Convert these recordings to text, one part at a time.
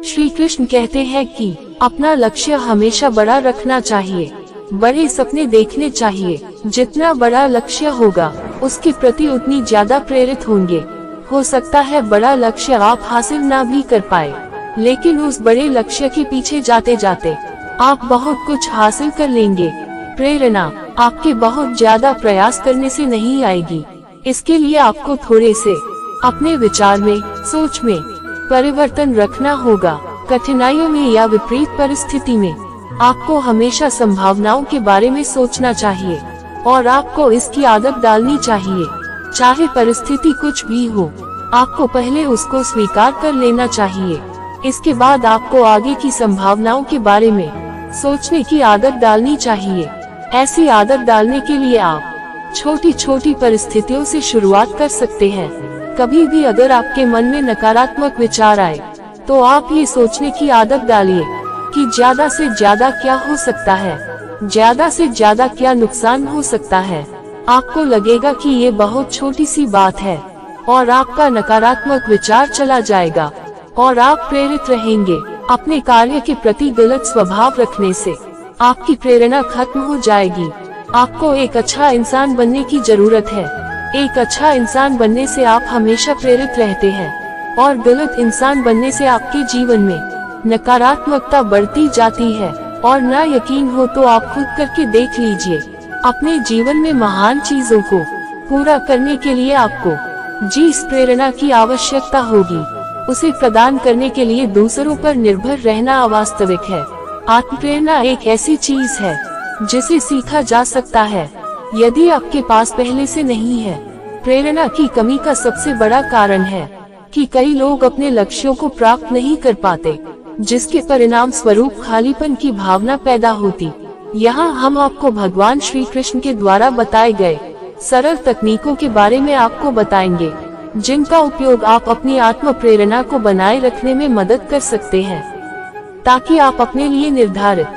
श्री कृष्ण कहते हैं कि अपना लक्ष्य हमेशा बड़ा रखना चाहिए, बड़े सपने देखने चाहिए। जितना बड़ा लक्ष्य होगा उसके प्रति उतनी ज्यादा प्रेरित होंगे। हो सकता है बड़ा लक्ष्य आप हासिल ना भी कर पाए, लेकिन उस बड़े लक्ष्य के पीछे जाते जाते आप बहुत कुछ हासिल कर लेंगे। प्रेरणा आपके बहुत ज्यादा प्रयास करने से नहीं आएगी, इसके लिए आपको थोड़े से अपने विचार में, सोच में परिवर्तन रखना होगा। कठिनाइयों में या विपरीत परिस्थिति में आपको हमेशा संभावनाओं के बारे में सोचना चाहिए और आपको इसकी आदत डालनी चाहिए। चाहे परिस्थिति कुछ भी हो, आपको पहले उसको स्वीकार कर लेना चाहिए। इसके बाद आपको आगे की संभावनाओं के बारे में सोचने की आदत डालनी चाहिए। ऐसी आदत डालने के लिए आप छोटी छोटी परिस्थितियों से शुरुआत कर सकते हैं। कभी भी अगर आपके मन में नकारात्मक विचार आए तो आप ये सोचने की आदत डालिए कि ज्यादा से ज्यादा क्या हो सकता है, ज्यादा से ज्यादा क्या नुकसान हो सकता है। आपको लगेगा कि ये बहुत छोटी सी बात है और आपका नकारात्मक विचार चला जाएगा और आप प्रेरित रहेंगे। अपने कार्य के प्रति गलत स्वभाव रखने से आपकी प्रेरणा खत्म हो जाएगी। आपको एक अच्छा इंसान बनने की जरूरत है। एक अच्छा इंसान बनने से आप हमेशा प्रेरित रहते हैं और गलत इंसान बनने से आपके जीवन में नकारात्मकता बढ़ती जाती है। और ना यकीन हो तो आप खुद करके देख लीजिए। अपने जीवन में महान चीजों को पूरा करने के लिए आपको जिस प्रेरणा की आवश्यकता होगी उसे प्रदान करने के लिए दूसरों पर निर्भर रहना अवास्तविक है। आत्मप्रेरणा एक ऐसी चीज है जिसे सीखा जा सकता है, यदि आपके पास पहले से नहीं है। प्रेरणा की कमी का सबसे बड़ा कारण है कि कई लोग अपने लक्ष्यों को प्राप्त नहीं कर पाते, जिसके परिणाम स्वरूप खालीपन की भावना पैदा होती। यहाँ हम आपको भगवान श्री कृष्ण के द्वारा बताए गए सरल तकनीकों के बारे में आपको बताएंगे, जिनका उपयोग आप अपनी आत्म प्रेरणा को बनाए रखने में मदद कर सकते हैं, ताकि आप अपने लिए निर्धारित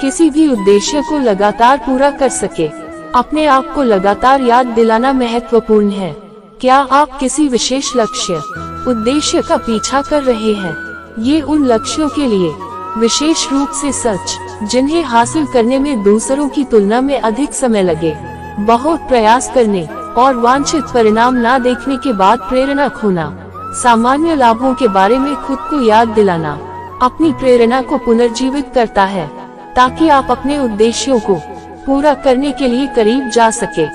किसी भी उद्देश्य को लगातार पूरा कर सके। अपने आप को लगातार याद दिलाना महत्वपूर्ण है। क्या आप किसी विशेष लक्ष्य, उद्देश्य का पीछा कर रहे हैं? ये उन लक्ष्यों के लिए विशेष रूप से सच जिन्हें हासिल करने में दूसरों की तुलना में अधिक समय लगे। बहुत प्रयास करने और वांछित परिणाम ना देखने के बाद प्रेरणा खोना। सामान्य लाभों के बारे में खुद को याद दिलाना अपनी प्रेरणा को पुनर्जीवित करता है, ताकि आप अपने उद्देश्यों को पूरा करने के लिए करीब जा सके।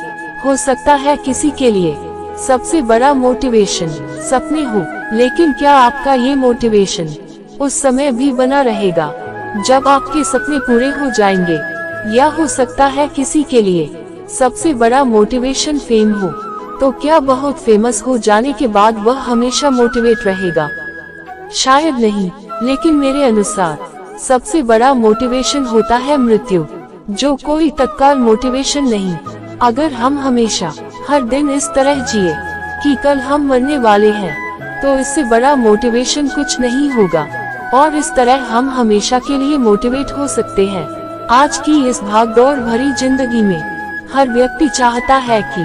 हो सकता है किसी के लिए सबसे बड़ा मोटिवेशन सपने हो, लेकिन क्या आपका ये मोटिवेशन उस समय भी बना रहेगा जब आपके सपने पूरे हो जाएंगे? या हो सकता है किसी के लिए सबसे बड़ा मोटिवेशन फेम हो, तो क्या बहुत फेमस हो जाने के बाद वह हमेशा मोटिवेट रहेगा? शायद नहीं, लेकिन मेरे अनुसार सबसे बड़ा मोटिवेशन होता है मृत्यु, जो कोई तत्काल मोटिवेशन नहीं। अगर हम हमेशा हर दिन इस तरह जिए कि कल हम मरने वाले हैं, तो इससे बड़ा मोटिवेशन कुछ नहीं होगा और इस तरह हम हमेशा के लिए मोटिवेट हो सकते हैं। आज की इस भागदौड़ भरी जिंदगी में हर व्यक्ति चाहता है कि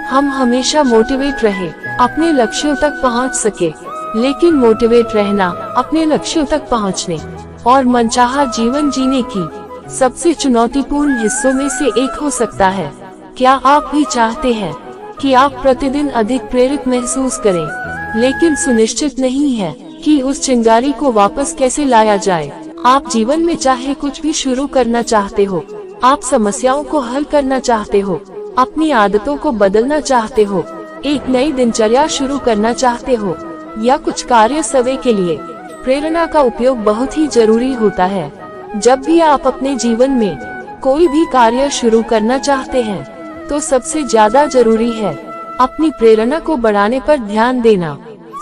हम हमेशा मोटिवेट रहे, अपने लक्ष्यों तक पहुंच सके। लेकिन मोटिवेट रहना अपने लक्ष्यों तक पहुंचने और मनचाहा जीवन जीने की सबसे चुनौतीपूर्ण हिस्सों में से एक हो सकता है। क्या आप भी चाहते हैं कि आप प्रतिदिन अधिक प्रेरित महसूस करें, लेकिन सुनिश्चित नहीं है कि उस चिंगारी को वापस कैसे लाया जाए? आप जीवन में चाहे कुछ भी शुरू करना चाहते हो, आप समस्याओं को हल करना चाहते हो, अपनी आदतों को बदलना चाहते हो, एक नई दिनचर्या शुरू करना चाहते हो, या कुछ कार्य समय के लिए प्रेरणा का उपयोग बहुत ही जरूरी होता है। जब भी आप अपने जीवन में कोई भी कार्य शुरू करना चाहते हैं, तो सबसे ज्यादा जरूरी है अपनी प्रेरणा को बढ़ाने पर ध्यान देना।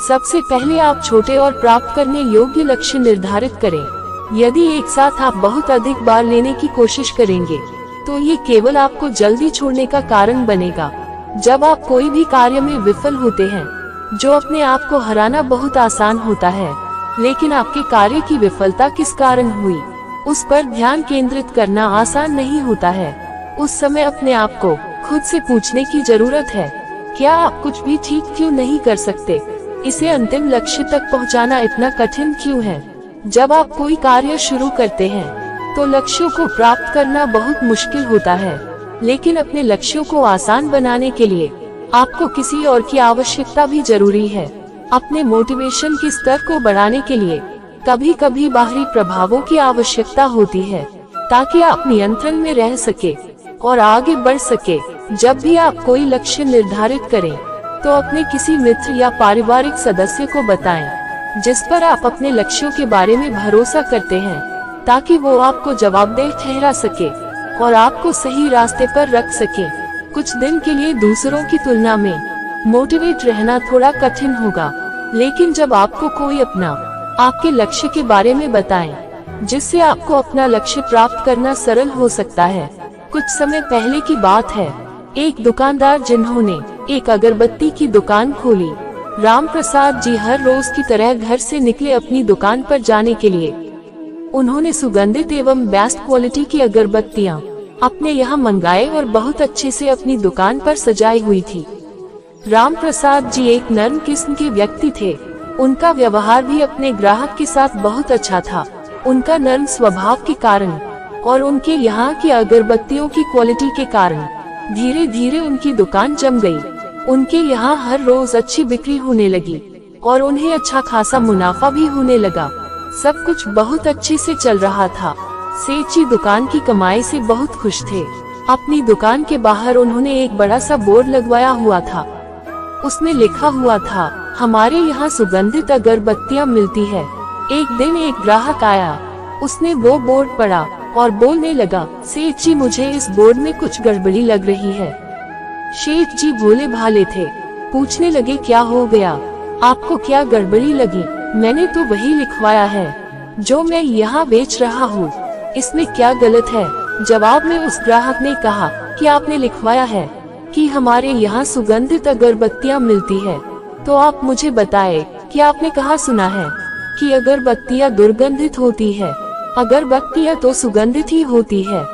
सबसे पहले आप छोटे और प्राप्त करने योग्य लक्ष्य निर्धारित करें। यदि एक साथ आप बहुत अधिक बार लेने की कोशिश करेंगे, तो ये केवल आपको जल्दी छोड़ने का कारण बनेगा। जब आप कोई भी कार्य में विफल होते हैं, जो अपने आप को हराना बहुत आसान होता है, लेकिन आपके कार्य की विफलता किस कारण हुई, उस पर ध्यान केंद्रित करना आसान नहीं होता है। उस समय अपने आप को खुद से पूछने की जरूरत है, क्या आप कुछ भी ठीक क्यों नहीं कर सकते? इसे अंतिम लक्ष्य तक पहुंचाना इतना कठिन क्यों है? जब आप कोई कार्य शुरू करते हैं तो लक्ष्यों को प्राप्त करना बहुत मुश्किल होता है, लेकिन अपने लक्ष्यों को आसान बनाने के लिए आपको किसी और की आवश्यकता भी जरूरी है। अपने मोटिवेशन के स्तर को बढ़ाने के लिए कभी कभी बाहरी प्रभावों की आवश्यकता होती है, ताकि आप नियंत्रण में रह सके और आगे बढ़ सके। जब भी आप कोई लक्ष्य निर्धारित करें तो अपने किसी मित्र या पारिवारिक सदस्य को बताएं, जिस पर आप अपने लक्ष्यों के बारे में भरोसा करते हैं, ताकि वो आपको जवाबदेह ठहरा सके और आपको सही रास्ते पर रख सके। कुछ दिन के लिए दूसरों की तुलना में मोटिवेट रहना थोड़ा कठिन होगा, लेकिन जब आपको कोई आपके लक्ष्य के बारे में बताएं, जिससे आपको अपना लक्ष्य प्राप्त करना सरल हो सकता है। कुछ समय पहले की बात है, एक दुकानदार जिन्होंने एक अगरबत्ती की दुकान खोली। राम प्रसाद जी हर रोज की तरह घर से निकले अपनी दुकान पर जाने के लिए। उन्होंने सुगंधित एवं बेस्ट क्वालिटी की अगरबत्तियां अपने यहाँ मंगाए और बहुत अच्छे से अपनी दुकान पर सजाई हुई थी। राम प्रसाद जी एक नर्म किस्म के व्यक्ति थे। उनका व्यवहार भी अपने ग्राहक के साथ बहुत अच्छा था। उनका नर्म स्वभाव के कारण और उनके यहाँ की अगरबत्तियों की क्वालिटी के कारण धीरे धीरे उनकी दुकान जम गई। उनके यहाँ हर रोज अच्छी बिक्री होने लगी और उन्हें अच्छा खासा मुनाफा भी होने लगा। सब कुछ बहुत अच्छे से चल रहा था। सेठ जी दुकान की कमाई से बहुत खुश थे। अपनी दुकान के बाहर उन्होंने एक बड़ा सा बोर्ड लगवाया हुआ था। उसमें लिखा हुआ था, हमारे यहाँ सुगंधित अगरबत्तियाँ मिलती है। एक दिन एक ग्राहक आया, उसने वो बोर्ड पढ़ा और बोलने लगा, सेठ जी मुझे इस बोर्ड में कुछ गड़बड़ी लग रही है। सेठ जी भोले भाले थे, पूछने लगे क्या हो गया, आपको क्या गड़बड़ी लगी? मैंने तो वही लिखवाया है जो मैं यहाँ बेच रहा हूँ, इसमें क्या गलत है? जवाब में उस ग्राहक ने कहा कि आपने लिखवाया है कि हमारे यहाँ सुगंधित अगरबत्तियाँ मिलती है, तो आप मुझे बताएं कि आपने कहाँ सुना है कि अगरबत्तियाँ दुर्गंधित होती है? अगरबत्तियाँ तो सुगंधित ही होती है,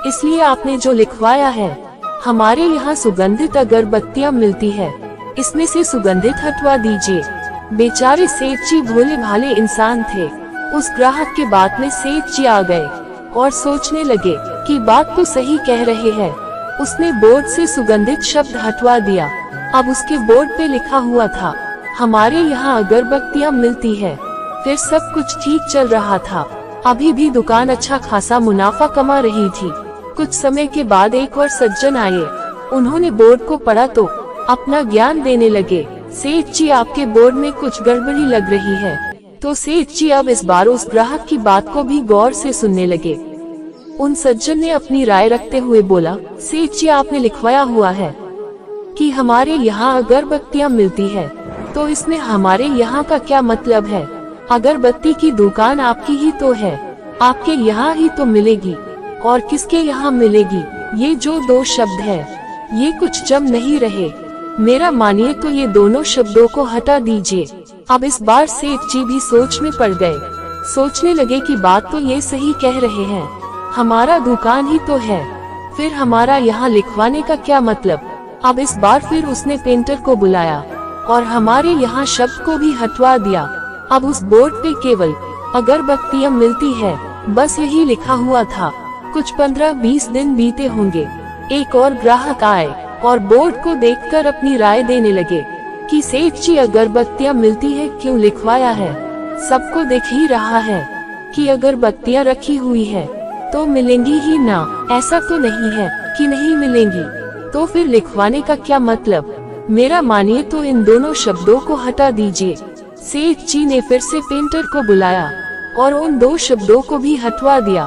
इसलिए आपने जो लिखवाया है, हमारे यहाँ सुगंधित अगरबत्तियाँ मिलती है, इसमें से सुगंधित हटवा दीजिए। बेचारे सेठ जी भोले भाले इंसान थे। उस ग्राहक के बात में सेठ जी आ गए और सोचने लगे कि बात तो सही कह रहे हैं। उसने बोर्ड से सुगंधित शब्द हटवा दिया। अब उसके बोर्ड पे लिखा हुआ था, हमारे यहाँ अगरबत्तियाँ मिलती है। फिर सब कुछ ठीक चल रहा था। अभी भी दुकान अच्छा खासा मुनाफा कमा रही थी। कुछ समय के बाद एक और सज्जन आए। उन्होंने बोर्ड को पढ़ा तो अपना ज्ञान देने लगे। सेठ जी आपके बोर्ड में कुछ गड़बड़ी लग रही है। तो सेठ जी अब इस बार उस ग्राहक की बात को भी गौर से सुनने लगे। उन सज्जन ने अपनी राय रखते हुए बोला, सेठ जी आपने लिखवाया हुआ है कि हमारे यहाँ अगरबत्तियाँ मिलती है, तो इसमें हमारे यहाँ का क्या मतलब है? अगरबत्ती की दुकान आपकी ही तो है, आपके यहाँ ही तो मिलेगी, और किसके यहाँ मिलेगी? ये जो दो शब्द है, ये कुछ जम नहीं रहे। मेरा मानिए तो ये दोनों शब्दों को हटा दीजिए। अब इस बार सेठ जी भी सोच में पड़ गए। सोचने लगे कि बात तो ये सही कह रहे हैं, हमारा दुकान ही तो है, फिर हमारा यहाँ लिखवाने का क्या मतलब? अब इस बार फिर उसने पेंटर को बुलाया और हमारे यहाँ शब्द को भी हटवा दिया। अब उस बोर्ड पे केवल अगरबत्तियाँ मिलती है, बस यही लिखा हुआ था। कुछ 15-20 दिन बीते होंगे। एक और ग्राहक आए और बोर्ड को देखकर अपनी राय देने लगे कि सेठ जी अगरबत्तियाँ मिलती है क्यों लिखवाया है? सबको दिख ही रहा है कि अगरबत्तियाँ रखी हुई है, तो मिलेंगी ही ना। ऐसा तो नहीं है कि नहीं मिलेंगी, तो फिर लिखवाने का क्या मतलब? मेरा मानिए तो इन दोनों शब्दों को हटा दीजिए। सेठ जी ने फिर से पेंटर को बुलाया और उन दो शब्दों को भी हटवा दिया।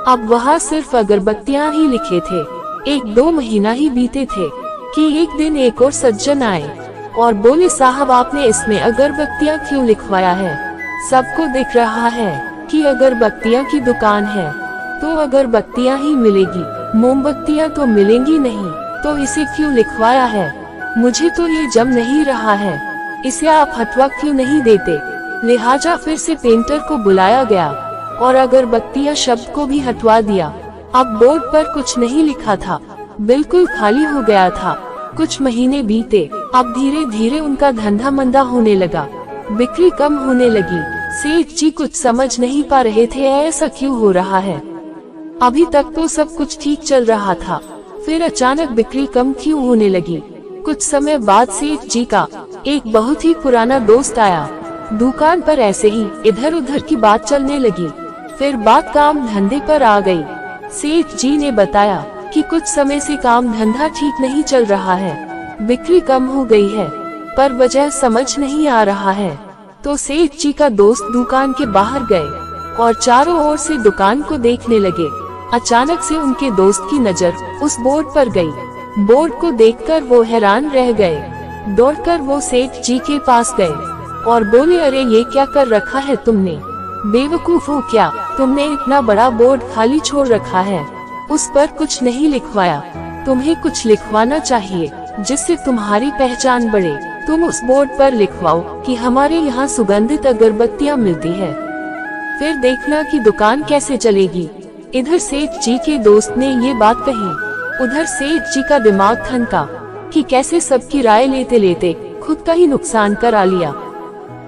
अब वहाँ सिर्फ अगरबत्तियाँ ही लिखे थे। 1-2 महीना ही बीते थे कि एक दिन एक और सज्जन आए और बोले, साहब आपने इसमें अगरबत्तियाँ क्यों लिखवाया है? सबको दिख रहा है कि अगरबत्तियाँ की दुकान है, तो अगरबत्तियाँ ही मिलेगी, मोमबत्तियाँ तो मिलेंगी नहीं, तो इसे क्यों लिखवाया है? मुझे तो ये जम नहीं रहा है, इसे आप हटवा क्यों नहीं देते? लिहाजा फिर से पेंटर को बुलाया गया और अगरबत्तियाँ शब्द को भी हटवा दिया। अब बोर्ड पर कुछ नहीं लिखा था, बिल्कुल खाली हो गया था। कुछ महीने बीते। अब धीरे धीरे उनका धंधा मंदा होने लगा, बिक्री कम होने लगी। सेठ जी कुछ समझ नहीं पा रहे थे ऐसा क्यों हो रहा है। अभी तक तो सब कुछ ठीक चल रहा था, फिर अचानक बिक्री कम क्यों होने लगी। कुछ समय बाद सेठ जी का एक बहुत ही पुराना दोस्त आया। दुकान पर ऐसे ही इधर उधर की बात चलने लगी, फिर बात काम धंधे पर आ गई। सेठ जी ने बताया कि कुछ समय से काम धंधा ठीक नहीं चल रहा है, बिक्री कम हो गई है, पर वजह समझ नहीं आ रहा है। तो सेठ जी का दोस्त दुकान के बाहर गए और चारों ओर से दुकान को देखने लगे। अचानक से उनके दोस्त की नजर उस बोर्ड पर गई। बोर्ड को देखकर वो हैरान रह गए। दौड़कर वो सेठ जी के पास गए और बोले, अरे ये क्या कर रखा है तुमने, बेवकूफ हो क्या, तुमने इतना बड़ा बोर्ड खाली छोड़ रखा है, उस पर कुछ नहीं लिखवाया। तुम्हें कुछ लिखवाना चाहिए जिससे तुम्हारी पहचान बढ़े। तुम उस बोर्ड पर लिखवाओ कि हमारे यहाँ सुगंधित अगरबत्तियाँ मिलती है, फिर देखना कि दुकान कैसे चलेगी। इधर सेठ जी के दोस्त ने ये बात कही, उधर सेठ जी का दिमाग थनका कि कैसे सबकी राय लेते लेते खुद का ही नुकसान करा लिया।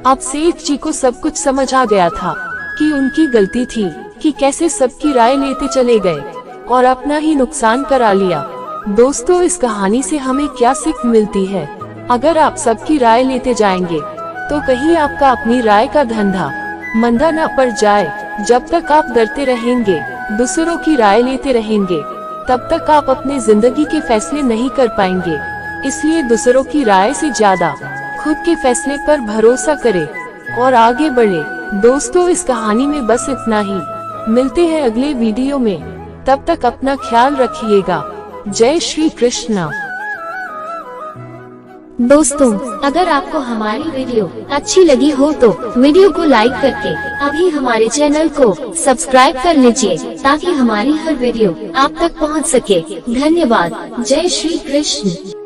अब सेठ जी को सब कुछ समझ आ गया था कि उनकी गलती थी कि कैसे सबकी राय लेते चले गए और अपना ही नुकसान करा लिया। दोस्तों, इस कहानी से हमें क्या सीख मिलती है? अगर आप सबकी राय लेते जाएंगे तो कहीं आपका अपनी राय का धंधा मंदा न पड़ जाए। जब तक आप डरते रहेंगे, दूसरों की राय लेते रहेंगे, तब तक आप अपने जिंदगी के फैसले नहीं कर पाएंगे। इसलिए दूसरों की राय से ज्यादा खुद के फैसले पर भरोसा करें और आगे बढ़े। दोस्तों, इस कहानी में बस इतना ही। मिलते हैं अगले वीडियो में, तब तक अपना ख्याल रखिएगा। जय श्री कृष्णा। दोस्तों, अगर आपको हमारी वीडियो अच्छी लगी हो तो वीडियो को लाइक करके अभी हमारे चैनल को सब्सक्राइब कर लीजिए ताकि हमारी हर वीडियो आप तक पहुंच सके। धन्यवाद। जय श्री कृष्ण।